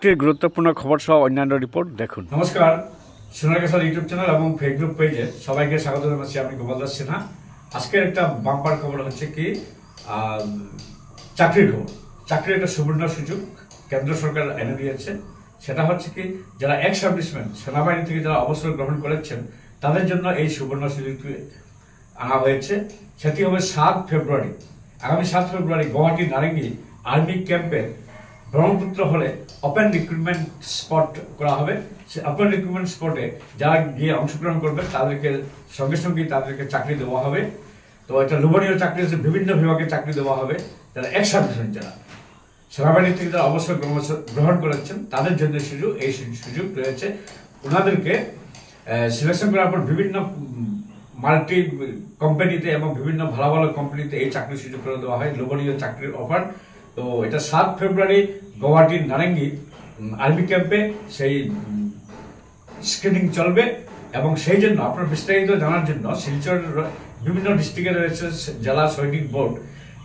প্রযুক্তির গুরুত্বপূর্ণ খবর সহ অন্যান্য রিপোর্ট দেখুন। নমস্কার, সোনারগাছা ইউটিউব চ্যানেল এবং ফেসবুক পেজে সবাইকে স্বাগত জানাচ্ছি। আমি গোপাল দাস সিনহা। আজকের একটা বাম্পার খবর হচ্ছে কি চাকরির খবর। চাকরির একটা সুবর্ণ সুযোগ কেন্দ্র সরকার এনে দিয়েছে। সেটা হচ্ছে কি যারা এক্স সার্ভিসম্যান সেনাবাহিনী থেকে যারা অবসর গ্রহণ করেছেন তাদের জন্য এই সুবর্ণ সুযোগটি আনা হয়েছে। সেটি হবে 7 ফেব্রুয়ারি। আগামী 7 ফেব্রুয়ারি গুয়াহাটি নারেঙ্গি আর্মি ক্যাম্পে ব্রহ্মপুত্র হলে ওপেন রিক্রুটমেন্ট স্পট করা হবে। সে ওপেন রিক্রুটমেন্ট স্পটে যারা গিয়ে অংশগ্রহণ করবে তাদেরকে সঙ্গে সঙ্গে তাদেরকে চাকরি দেওয়া হবে। তো এটা লোভনীয় চাকরি আছে, বিভিন্ন বিভাগে চাকরি দেওয়া হবে। যারা এক্স সার্ভিসম্যান যারা সেনাবাহিনী থেকে যারা অবসর গ্রহণ করেছেন তাদের জন্য এই সুযোগ রয়েছে। ওনাদেরকে সিলেকশন করার পর বিভিন্ন মাল্টি কোম্পানিতে এবং বিভিন্ন ভালো ভালো কোম্পানিতে এই চাকরির সুযোগ করে দেওয়া হয়, লোভনীয় চাকরির অফার। তো এটা 7 ফেব্রুয়ারি গুয়াহাটির নারেঙ্গি আর্মি ক্যাম্পে সেই স্ক্রিনিং চলবে। এবং সেই জন্য আপনার বিস্তারিত জানার জন্য শিলচর বিভিন্ন ডিস্ট্রিক্টে রয়েছে জেলা সৈনিক বোর্ড।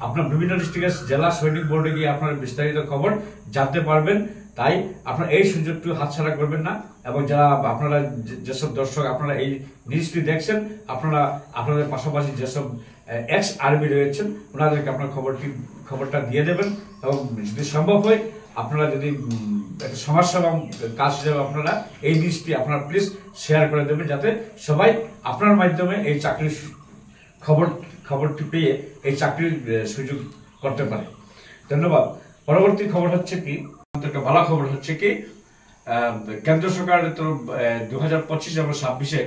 আপনার বিভিন্ন ডিস্ট্রিক্টের জেলা সৈনিক বোর্ডে গিয়ে আপনার বিস্তারিত খবর জানতে পারবেন। তাই আপনারা এই সুযোগটি হাতছাড়া করবেন না। এবং যারা আপনারা যেসব দর্শক আপনারা এই নিউজটি দেখছেন, আপনারা আপনাদের পাশাপাশি যেসব এক্স আর্মি রয়েছেন ওনাদেরকে আপনার খবরটা দিয়ে দেবেন। এবং যদি সম্ভব হয় আপনারা যদি সমাজসেবা কাজ হিসেবে আপনারা এই নিউজটি আপনারা প্লিজ শেয়ার করে দেবেন, যাতে সবাই আপনার মাধ্যমে এই চাকরির খবরটি পেয়ে এই চাকরির সুযোগ করতে পারে। ধন্যবাদ। পরবর্তী খবর হচ্ছে কি, একটা ভালো খবর হচ্ছে কি কেন্দ্র সরকার 2025 এবং 26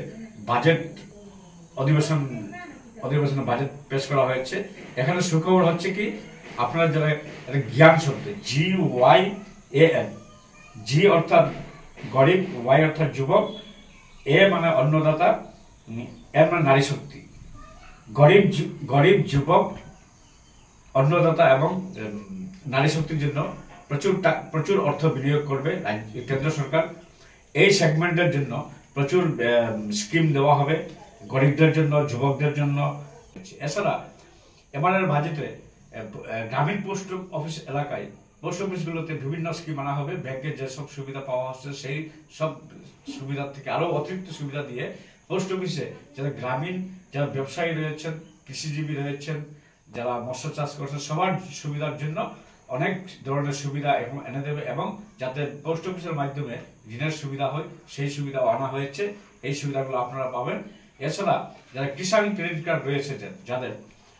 বাজেট অধিবেশনে বাজেট পেশ করা হয়েছে। এখানে সুখবর হচ্ছে কি আপনারা যারা জ্ঞান শব্দ GYAN, জি অর্থাৎ গরিব, ওয়াই অর্থাৎ যুবক, এ মানে অন্নদাতা, এন মানে নারী শক্তি। গরিব যুবক, অন্নদাতা এবং নারী শক্তির জন্য প্রচুর অর্থ বিনিয়োগ করবে কেন্দ্র সরকার। এই সেগমেন্টের জন্য প্রচুর স্কিম দেওয়া হবে গরিবদের জন্য, যুবকদের জন্য। এছাড়া এবারের বাজেটে গ্রামীণ পোস্ট অফিস এলাকায় পোস্ট অফিসগুলোতে বিভিন্ন স্কিম আনা হবে। ব্যাংকের যেসব সুবিধা পাওয়া হচ্ছে সেই সব সুবিধার থেকে আরো অতিরিক্ত সুবিধা দিয়ে পোস্ট অফিসে যারা গ্রামীণ যারা ব্যবসায়ী রয়েছেন, কৃষিজীবী রয়েছেন, যারা মৎস্য চাষ করছেন, সবার সুবিধার জন্য অনেক ধরনের সুবিধা এনে দেবে। এবং যাতে পোস্ট অফিসের মাধ্যমে ঋণের সুবিধা হয় সেই সুবিধাও আনা হয়েছে। এই সুবিধাগুলো আপনারা পাবেন। এছাড়া যারা কিষাণ ক্রেডিট কার্ড রয়েছে যাদের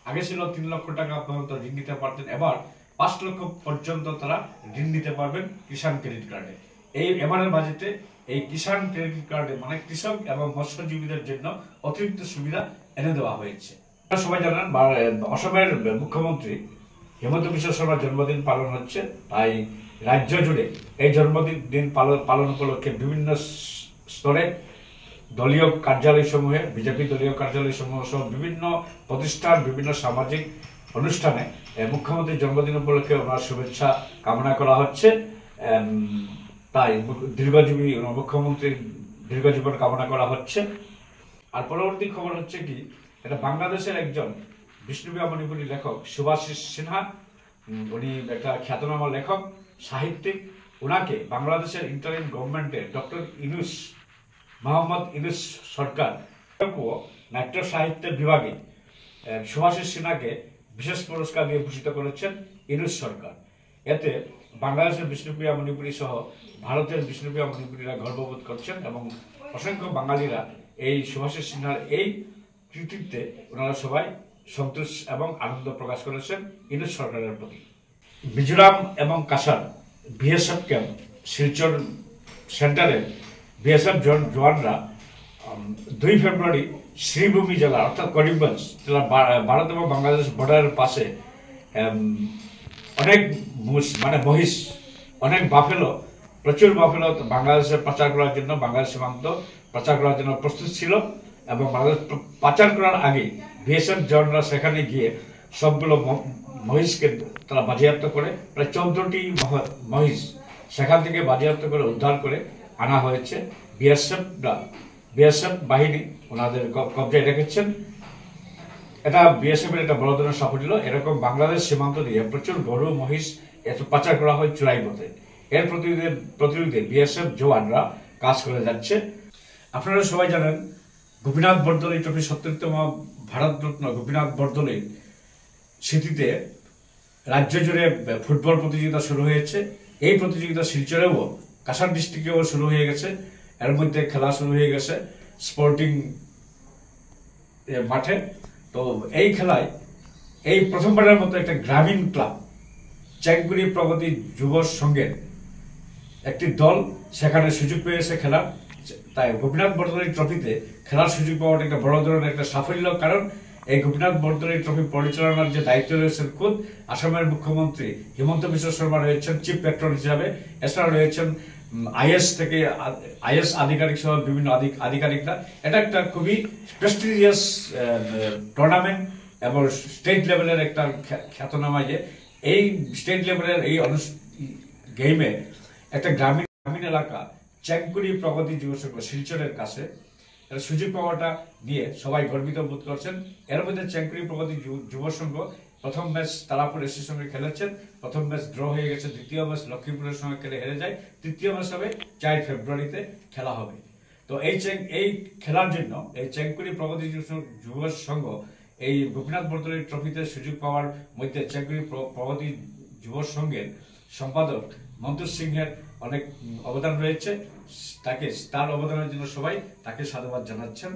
আগে ছিল 3 লক্ষ টাকা পর্যন্ত ঋণ নিতে পারতেন, এবার 5 লক্ষ পর্যন্ত তারা ঋণ নিতে পারবেন কিষাণ ক্রেডিট কার্ডে। এই এবারের বাজেটে এই কিষাণ ক্রেডিট কার্ডে মানে কৃষক এবং মৎস্যজীবীদের জন্য অতিরিক্ত সুবিধা এনে দেওয়া হয়েছে। সবাই জানেন অসমের মুখ্যমন্ত্রী হিমন্ত বিশ্ব শর্মার জন্মদিন পালন হচ্ছে। তাই রাজ্য জুড়ে এই জন্মদিন পালন উপলক্ষে বিভিন্ন স্তরে দলীয় কার্যালয় সমূহে, বিজেপি দলীয় কার্যালয় সমূহ সহ বিভিন্ন প্রতিষ্ঠান, বিভিন্ন সামাজিক অনুষ্ঠানে মুখ্যমন্ত্রীর জন্মদিন উপলক্ষে ওনার শুভেচ্ছা কামনা করা হচ্ছে। তাই দীর্ঘজীবী মুখ্যমন্ত্রীর দীর্ঘজীবন কামনা করা হচ্ছে। আর পরবর্তী খবর হচ্ছে কি, এটা বাংলাদেশের একজন বিষ্ণুপ্রিয়া মণিপুরী লেখক সুভাষিস সিনহা, উনি একটা খ্যাতনামা লেখক, সাহিত্যিক। ওনাকে বাংলাদেশের ইন্টারিম গভর্নমেন্টের ডক্টর মোহাম্মদ ইউনূস সরকার নাট্য সাহিত্যের বিভাগে সুভাষিস সিনহাকে বিশেষ পুরস্কার দিয়ে ভূষিত করেছেন ইউনূস সরকার। এতে বাংলাদেশের বিষ্ণুপ্রিয়া মণিপুরী সহ ভারতের বিষ্ণুপ্রিয়া মণিপুরীরা গর্ববোধ করছেন এবং অসংখ্য বাঙালিরা এই সুভাষিস সিনহার এই কৃতিত্বে ওনারা সবাই সন্তোষ এবং আনন্দ প্রকাশ করেছেন ইউনূস সরকারের প্রতি। মিজোরাম এবং কাসার বিএসএফ ক্যাম্প শিলচর সেন্টারে বিএসএফ জওয়ানরা 2 ফেব্রুয়ারি শ্রীভূমি জেলা অর্থাৎ করিমগঞ্জ জেলা ভারত এবং বাংলাদেশ বর্ডারের পাশে অনেক মহিষ, অনেক বাফেলো, প্রচুর বাফেলো বাংলাদেশে পাচার করার জন্য, বাংলাদেশ সীমান্ত পাচার করার জন্য প্রস্তুত ছিল। এবং বাংলাদেশ পাচার করার আগে বিএসএফ জওয়ানরা সেখানে গিয়ে সবগুলো মহিষকে তারা বাজেয়াপ্ত করে, প্রায় 14টি মহিষ সেখান থেকে বাজেয়াপ্ত করে উদ্ধার করে আনা হয়েছে। বিএসএফ বাহিনী ওনাদের কবজায় রেখেছেন। এটা বিএসএফ এর একটা বড় ধরনের সাফল্য। এরকম বাংলাদেশ সীমান্ত দিয়ে প্রচুর গরু, মহিষ পাচার করা হয় চোরাই পথে। এর প্রতিরোধে বিএসএফ জওয়ানরা কাজ করে যাচ্ছে। আপনারা সবাই জানেন গোপীনাথ বরদলৈ ট্রফি ৭০তম ভারতরত্ন গোপীনাথ বরদলৈ স্মৃতিতে রাজ্য জুড়ে ফুটবল প্রতিযোগিতা শুরু হয়েছে। এই প্রতিযোগিতা শিলচরেও কাছাড় ডিস্ট্রিক্টেও শুরু হয়ে গেছে। এর মধ্যে খেলা শুরু হয়ে গেছে স্পোর্টিং মাঠে। তো এই খেলায় এই প্রথমবারের মতো একটা গ্রামীণ ক্লাব চ্যাংকুরি প্রগতি যুব সংঘের একটি দল সেখানে সুযোগ পেয়েছে খেলার। তাই গোপীনাথ বরদলৈ ট্রফিতে খেলার সুযোগ পাওয়াটা একটা বড় ধরনের একটা সাফল্য। কারণ এই গোপীনাথ বরদলৈ ট্রফি পরিচালনার যে দায়িত্ব রয়েছেন খুদ আসামের মুখ্যমন্ত্রী হিমন্ত বিশ্ব শর্মা রয়েছেন চিফ প্যাট্রন হিসাবে। এছাড়া রয়েছেন আইএস আধিকারিক সহ বিভিন্ন আধিকারিকরা। এটা একটা খুবই প্রেস্টিজিয়াস টুর্নামেন্ট এবং স্টেট লেভেলের একটা খ্যাতনামা। যে এই স্টেট লেভেলের এই গেমে একটা গ্রামীণ এলাকা চ্যাংকুরি প্রগতি যুব সংঘ শিলচরের কাছে সুযোগ পাওয়াটা নিয়ে সবাই গর্বিত বোধ করছেন। এর মধ্যে চ্যাংকুরি প্রগতি যুব সংঘ প্রথম ম্যাচ তারাপুর এসির সঙ্গে খেলেছেন, প্রথম ম্যাচ ড্র হয়ে গেছে, দ্বিতীয় ম্যাচ লক্ষ্মীপুরের সঙ্গে খেলে হেরে যায়, তৃতীয় ম্যাচ হবে ৪ ফেব্রুয়ারিতে খেলা হবে। তো এই খেলার জন্য এই চ্যাংকুরি প্রগতি যুব সংঘ এই গোপীনাথ বরদলৈ ট্রফিতে সুযোগ পাওয়ার মধ্যে চ্যাংকুরি প্রগতি যুব সংঘের সম্পাদক মন্টু সিংহের অনেক অবদান রয়েছে। তার অবদানের জন্য সবাই তাকে সাধুবাদ জানাচ্ছেন।